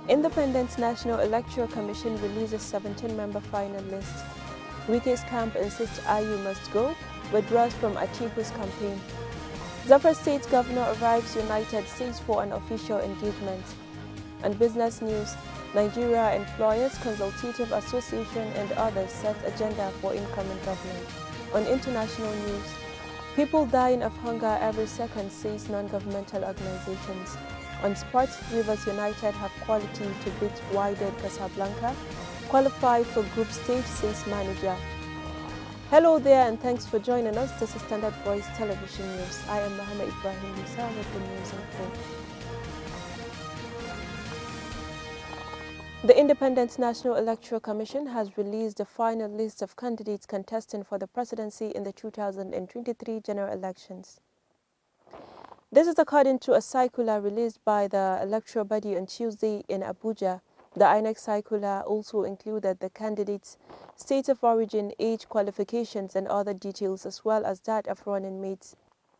Independent National Electoral Commission releases 17-member final list. Wike's camp insists IU must go, withdraws from Atiku's campaign. Zamfara State Governor arrives united, says for an official engagement. And business news, Nigeria Employers Consultative Association and others set agenda for incoming government. On international news, people dying of hunger every second, says non-governmental organizations. On sports, Rivers United have quality to beat Wydad Casablanca, qualify for group stage, says manager. Hello there and thanks for joining us. This is Standard Voice Television News. I am Muhammad Ibrahim Musa with the news info. The Independent National Electoral Commission has released the final list of candidates contesting for the presidency in the 2023 general elections. This is according to a circular released by the electoral body on Tuesday in Abuja. The INEC circular also included the candidates' state of origin, age, qualifications, and other details, as well as that of running mates.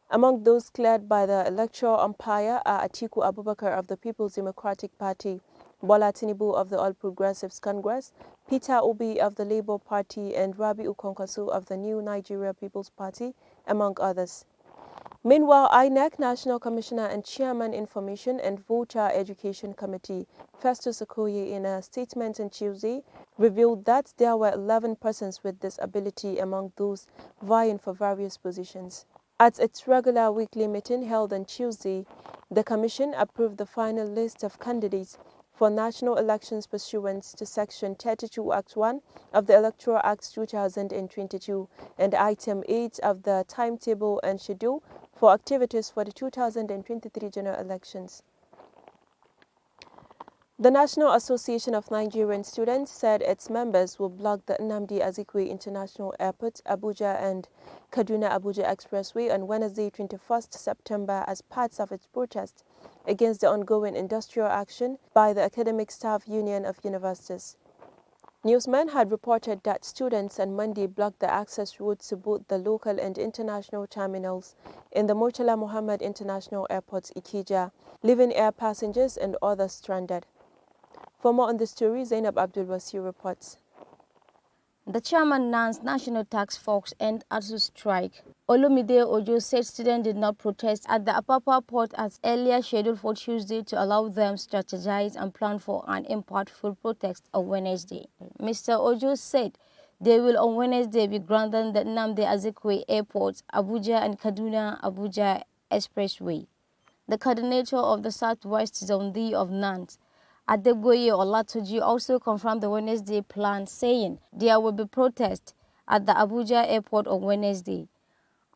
Among those cleared by the electoral umpire are Atiku Abubakar of the People's Democratic Party, Bola Tinubu of the All Progressives Congress, Peter Obi of the Labour Party, and Rabiu Kwankwaso of the New Nigeria People's Party, among others. Meanwhile, INEC National Commissioner and Chairman Information and Voter Education Committee, Festus Okoye, in a statement on Tuesday, revealed that there were 11 persons with disability among those vying for various positions. At its regular weekly meeting held on Tuesday, the Commission approved the final list of candidates for national elections pursuant to Section 32 Act 1 of the Electoral Act 2022 and Item 8 of the Timetable and Schedule for activities for the 2023 general elections. The National Association of Nigerian Students said its members will block the Nnamdi Azikiwe International Airport, Abuja and Kaduna-Abuja Expressway on Wednesday, 21st September as part of its protest against the ongoing industrial action by the Academic Staff Union of Universities. Newsmen had reported that students on Monday blocked the access routes to both the local and international terminals in the Murtala Mohammed International Airport, Ikeja, leaving air passengers and others stranded. For more on the story, Zainab Abdul Wasir reports. The chairman announced National Task Force and ASU strike. Olumide Ojo said students did not protest at the Apapa port as earlier scheduled for Tuesday to allow them strategize and plan for an impactful protest on Wednesday. Mr. Ojo said they will on Wednesday be grounded the Nnamdi Azikiwe Airport, Abuja and Kaduna-Abuja Expressway. The coordinator of the Southwest Zone D of NANT, Adegboye Olatoji, also confirmed the Wednesday plan, saying there will be protests at the Abuja airport on Wednesday.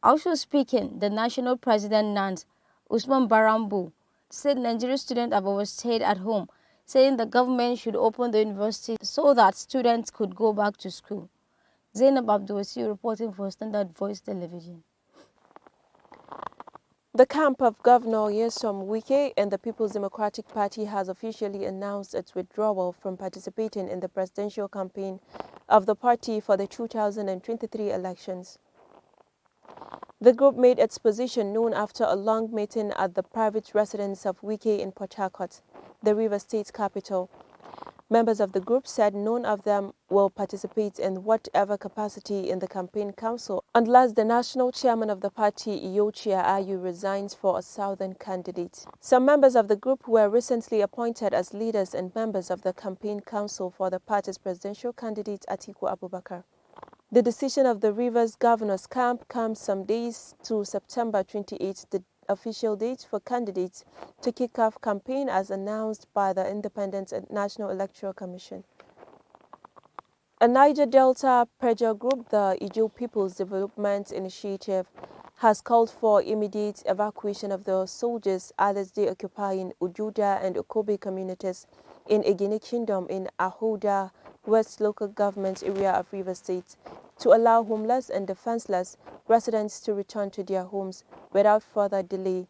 Also speaking, the national president NANT, Usman Barambu, said Nigerian students have overstayed at home, saying the government should open the university so that students could go back to school. Zainab Abdulwasi reporting for Standard Voice Television. The camp of Governor Nyesom Wike and the People's Democratic Party has officially announced its withdrawal from participating in the presidential campaign of the party for the 2023 elections. The group made its position known after a long meeting at the private residence of Wike in Port Harcourt, the Rivers State capital. Members of the group said none of them will participate in whatever capacity in the campaign council unless the national chairman of the party, Iyochia Ayu, resigns for a southern candidate. Some members of the group were recently appointed as leaders and members of the campaign council for the party's presidential candidate, Atiku Abubakar. The decision of the Rivers Governor's Camp comes some days to September 28, the official date for candidates to kick off campaign as announced by the Independent National Electoral Commission. A Niger Delta pressure group, the Ijo People's Development Initiative, has called for immediate evacuation of the soldiers allegedly occupying Ujuda and Okobe communities in Egini Kingdom in Ahoda West local government area of Rivers State to allow homeless and defenseless residents to return to their homes without further delay.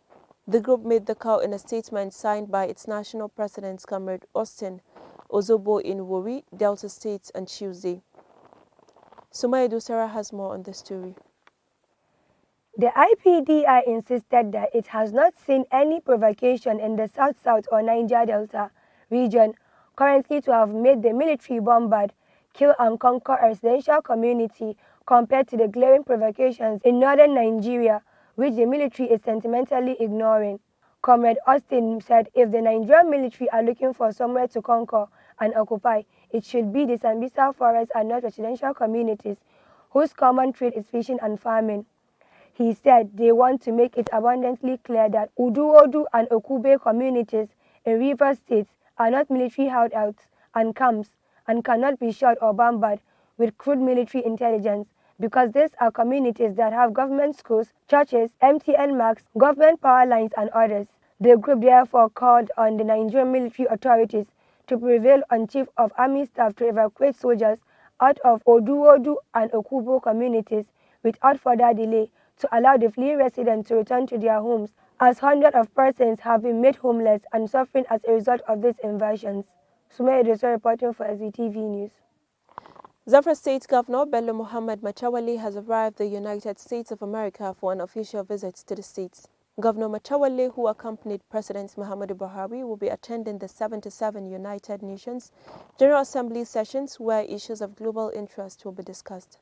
The group made the call in a statement signed by its national president, Comrade Austin Ozobo in Wori, Delta State, on Tuesday. Sumaya Dusara has more on the story. The IPDI insisted that it has not seen any provocation in the South-South or Niger Delta region currently to have made the military bombard, kill and conquer a residential community compared to the glaring provocations in northern Nigeria, which the military is sentimentally ignoring. Comrade Austin said if the Nigerian military are looking for somewhere to conquer and occupy, it should be the Sambisa forest and not residential communities, whose common trade is fishing and farming. He said they want to make it abundantly clear that Uduodu and Okube communities in Rivers State are not military hideouts and camps and cannot be shot or bombarded with crude military intelligence because these are communities that have government schools, churches, MTN marks, government power lines and others. The group therefore called on the Nigerian military authorities to prevail on Chief of Army Staff to evacuate soldiers out of Oduodu and Okubo communities without further delay to allow the fleeing residents to return to their homes, as hundreds of persons have been made homeless and suffering as a result of these invasions. Sumaya Dosa reporting for SVTV News. Zamfara State Governor Bello Muhammad Machawali has arrived in the United States of America for an official visit to the state. Governor Machawali, who accompanied President Muhammadu Buhari, will be attending the 77 United Nations General Assembly sessions where issues of global interest will be discussed.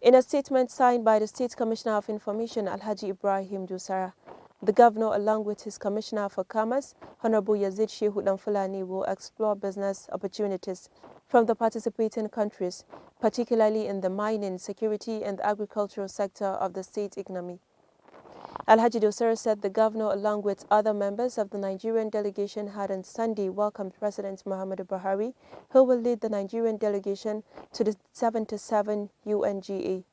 In a statement signed by the State Commissioner of Information, Alhaji Ibrahim Dusara, the governor, along with his Commissioner for Commerce, Honorable Yazid Shehu Fulani, will explore business opportunities from the participating countries, particularly in the mining, security, and agricultural sector of the state economy. Alhaji Dusara said the governor, along with other members of the Nigerian delegation, had on Sunday welcomed President Muhammadu Buhari, who will lead the Nigerian delegation to the 77 UNGA.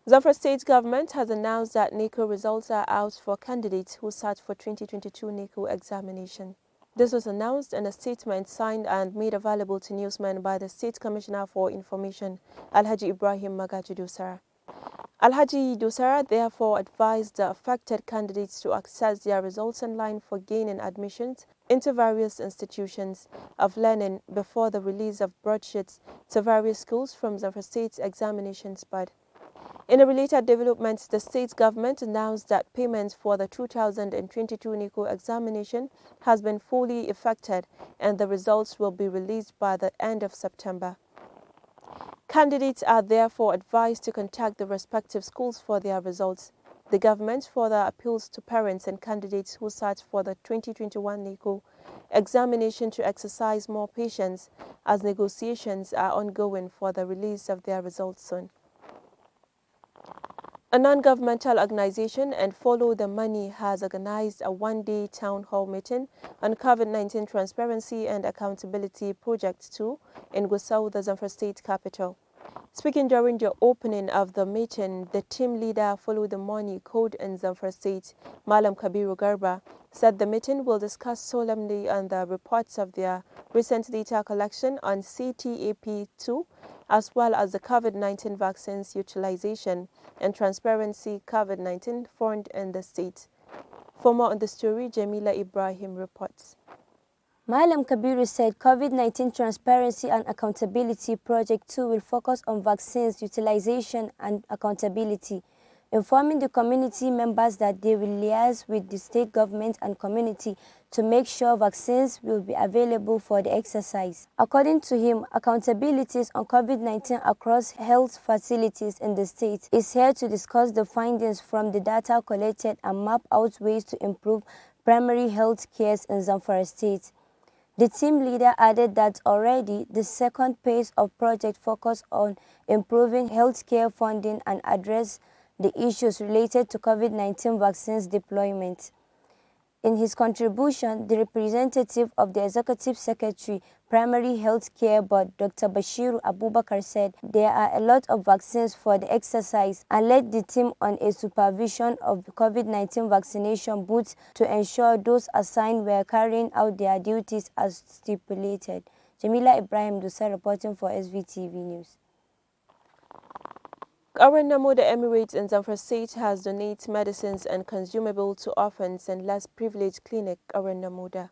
Zamfara State government has announced that NECO results are out for candidates who sat for 2022 NECO examination. This was announced in a statement signed and made available to newsmen by the State Commissioner for Information, Alhaji Ibrahim Magaji Dusara. Alhaji Dusara therefore advised the affected candidates to access their results online for gaining admissions into various institutions of learning before the release of broadsheets to various schools from Zamfara State's examinations board. In a related development, the state government announced that payment for the 2022 NECO examination has been fully effected and the results will be released by the end of September. Candidates are therefore advised to contact the respective schools for their results. The government further appeals to parents and candidates who sat for the 2021 NECO examination to exercise more patience as negotiations are ongoing for the release of their results soon. A non-governmental organization and Follow the Money has organized a one-day town hall meeting on COVID-19 Transparency and Accountability Project 2 in Gusau, the Zamfara State capital. Speaking during the opening of the meeting, the team leader Follow the Money Code in Zamfara State, Malam Kabiru Garba, said the meeting will discuss solemnly on the reports of their recent data collection on CTAP2, as well as the COVID-19 vaccines utilization and transparency COVID-19 fund in the state. For more on the story, Jamila Ibrahim reports. Malam Kabiru said COVID-19 Transparency and Accountability Project 2 will focus on vaccines utilization and accountability, informing the community members that they will liaise with the state government and community to make sure vaccines will be available for the exercise. According to him, accountabilities on COVID-19 across health facilities in the state is here to discuss the findings from the data collected and map out ways to improve primary health care in Zamfara State. The team leader added that already the second phase of project focused on improving healthcare funding and address the issues related to COVID-19 vaccines deployment. In his contribution, the representative of the Executive Secretary, Primary Health Care Board, Dr. Bashiru Abubakar, said there are a lot of vaccines for the exercise and led the team on a supervision of COVID-19 vaccination booths to ensure those assigned were carrying out their duties as stipulated. Jamila Ibrahim Dusa reporting for SVTV News. Our Namuda Emirates in Zamfara State has donated medicines and consumables to orphans and less privileged clinic Our Namuda.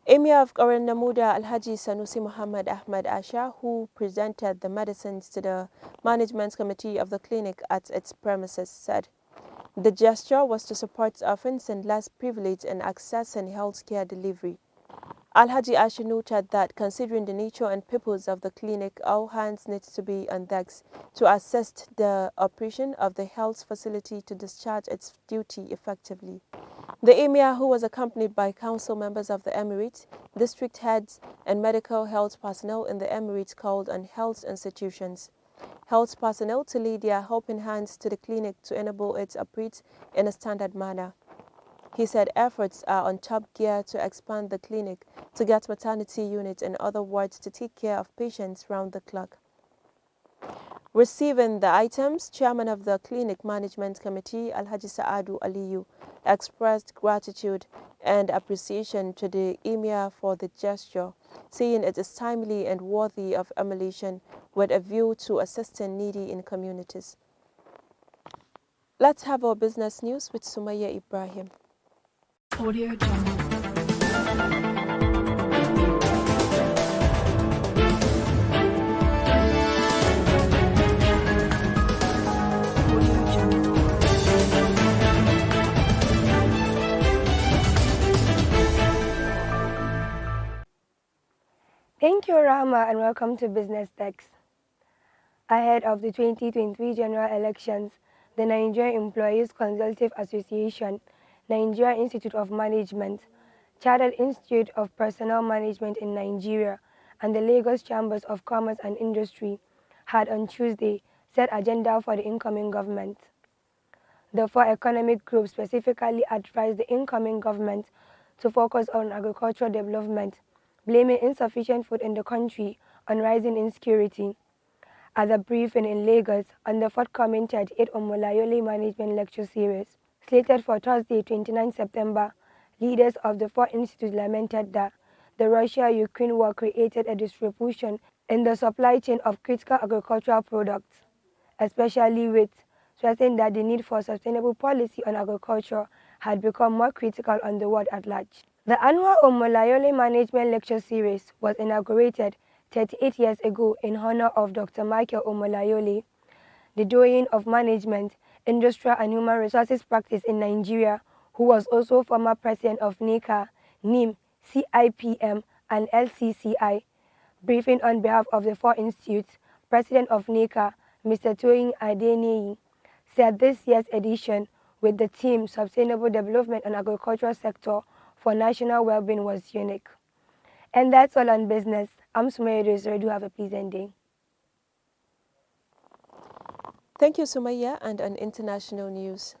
Emir of Our Namuda Alhaji Sanusi Muhammad Ahmad Asha, who presented the medicines to the management committee of the clinic at its premises, said the gesture was to support orphans and less privileged in accessing healthcare delivery. Alhaji Asha noted that considering the nature and purpose of the clinic, all hands need to be on deck to assist the operation of the health facility to discharge its duty effectively. The Emir, who was accompanied by council members of the Emirates, district heads, and medical health personnel in the Emirates, called on health institutions, health personnel to lead their helping hands to the clinic to enable it to operate in a standard manner. He said efforts are on top gear to expand the clinic to get maternity units and other wards to take care of patients round the clock. Receiving the items, Chairman of the Clinic Management Committee, Alhaji Saadu Aliyu, expressed gratitude and appreciation to the Emir for the gesture, saying it is timely and worthy of emulation with a view to assisting needy in communities. Let's have our business news with Sumaya Ibrahim. Audio Jungle. Thank you, Rahma, and welcome to Business Text. Ahead of the 2023 general elections, the Nigerian Employees Consultative Association, Nigeria Institute of Management, Chartered Institute of Personnel Management in Nigeria, and the Lagos Chambers of Commerce and Industry had on Tuesday set agenda for the incoming government. The four economic groups specifically advised the incoming government to focus on agricultural development, blaming insufficient food in the country on rising insecurity. At a briefing in Lagos on the forthcoming 38th Omolayole Management Lecture Series, slated for Thursday, 29 September, leaders of the four institutes lamented that the Russia-Ukraine war created a disruption in the supply chain of critical agricultural products, especially wheat, stressing that the need for sustainable policy on agriculture had become more critical on the world at large. The annual Omolayole Management Lecture Series was inaugurated 38 years ago in honor of Dr. Michael Omolayole, the doyen of management, industrial and human resources practice in Nigeria, who was also former president of NICA, NIM, CIPM, and LCCI. Briefing on behalf of the four institutes, President of NICA, Mr. Toyin Adeniyi, said this year's edition with the theme Sustainable Development and Agricultural Sector for National Well-being was unique. And that's all on business. I'm Sumaya Desiree. Do have a pleasant day. Thank you, Sumaya, and on international news.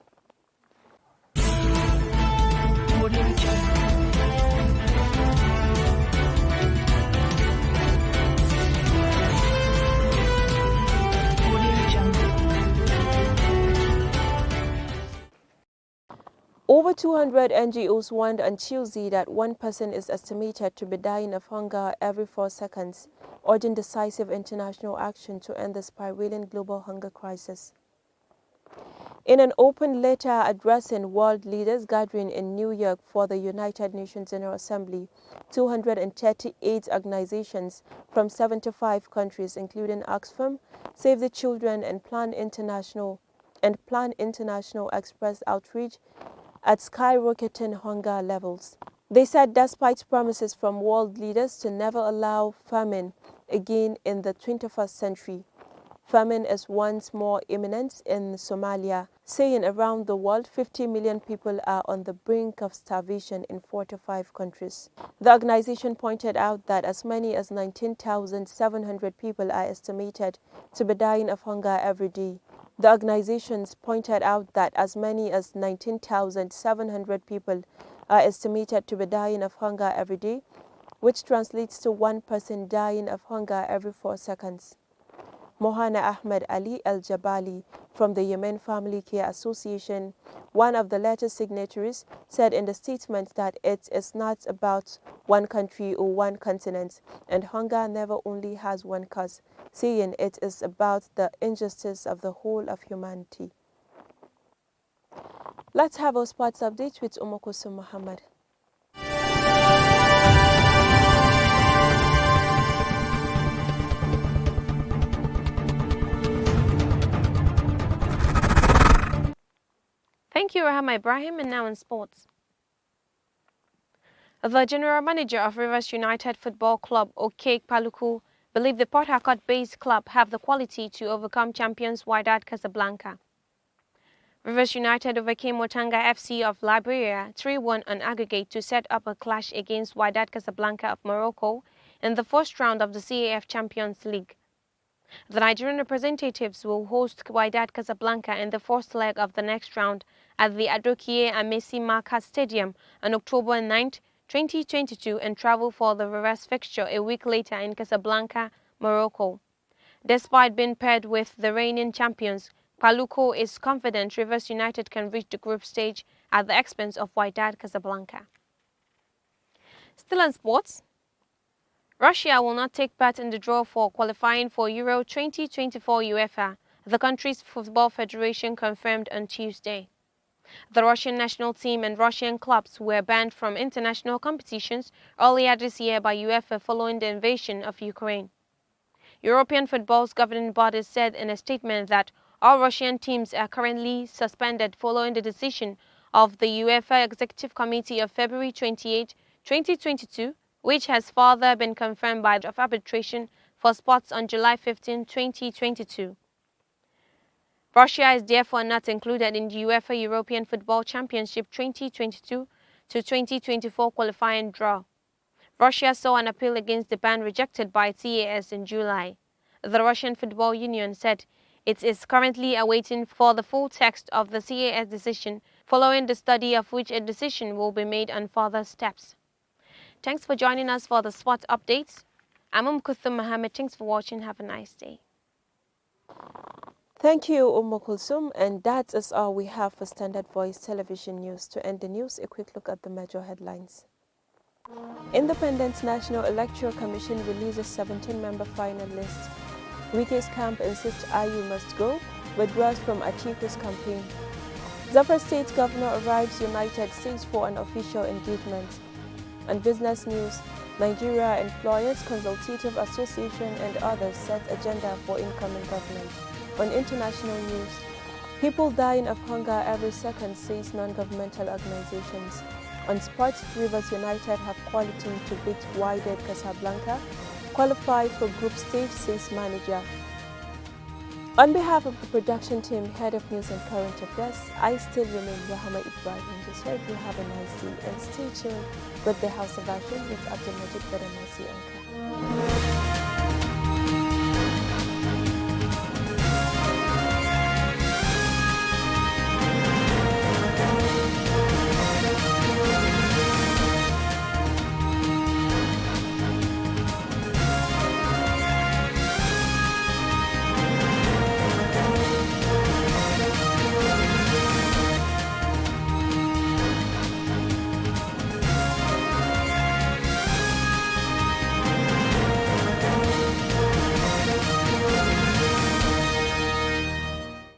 Over 200 NGOs warned on Tuesday that one person is estimated to be dying of hunger every 4 seconds, urging decisive international action to end the spiraling global hunger crisis. In an open letter addressing world leaders gathering in New York for the United Nations General Assembly, 238 organizations from 75 countries, including Oxfam, Save the Children, and Plan International, expressed outrage at skyrocketing hunger levels. They said despite promises from world leaders to never allow famine again in the 21st century, famine is once more imminent in Somalia, saying around the world 50 million people are on the brink of starvation in 45 countries. The organization pointed out that as many as 19,700 people are estimated to be dying of hunger every day. The organizations pointed out that as many as 19,700 people are estimated to be dying of hunger every day, which translates to one person dying of hunger every 4 seconds. Mohana Ahmed Ali El Jabali from the Yemen Family Care Association, one of the letter's signatories, said in the statement that it is not about one country or one continent, and hunger never only has one cause, saying it is about the injustice of the whole of humanity. Let's have our sports update with Umokusum Muhammad. Thank you, Rahama Ibrahim, and now in sports. The general manager of Rivers United Football Club, Okek Paluku, believed the Port Harcourt-based club have the quality to overcome champions Wydad Casablanca. Rivers United overcame Motanga FC of Liberia 3-1 on aggregate to set up a clash against Wydad Casablanca of Morocco in the first round of the CAF Champions League. The Nigerian representatives will host Wydad Casablanca in the first leg of the next round at the Adokie Amesi Maka Stadium on October 9, 2022 and travel for the reverse fixture a week later in Casablanca, Morocco. Despite being paired with the reigning champions, Paluco is confident Rivers United can reach the group stage at the expense of Wydad Casablanca. Still in sports, Russia will not take part in the draw for qualifying for Euro 2024 UEFA, the country's football federation confirmed on Tuesday. The Russian national team and Russian clubs were banned from international competitions earlier this year by UEFA following the invasion of Ukraine. European football's governing body said in a statement that all Russian teams are currently suspended following the decision of the UEFA Executive Committee of February 28, 2022, which has further been confirmed by the arbitration for sports on July 15, 2022. Russia is therefore not included in the UEFA European Football Championship 2022 to 2024 qualifying draw. Russia saw an appeal against the ban rejected by CAS in July. The Russian Football Union said it is currently awaiting for the full text of the CAS decision, following the study of which a decision will be made on further steps. Thanks for joining us for the sport updates. I'm Kuthum Mohammed. Thanks for watching. Have a nice day. Thank you, Kulsum, and that is all we have for Standard Voice Television News. To end the news, a quick look at the major headlines. Independent National Electoral Commission releases 17-member final list. Wike's camp insists IU must go, withdraws from Atiku's campaign. Zamfara State Governor arrives united, says for an official engagement. And business news, Nigeria Employers Consultative Association and others set agenda for incoming government. On international news, people dying of hunger every second, says non-governmental organizations. On sports, Rivers United have quality to beat Wydad Casablanca, qualify for group stage, says manager. On behalf of the production team, head of news and current affairs, I still remain Rahama Ibrahim. Just hope you have a nice day and stay tuned with the House of Action with Abdul Majid Badanasi Anka.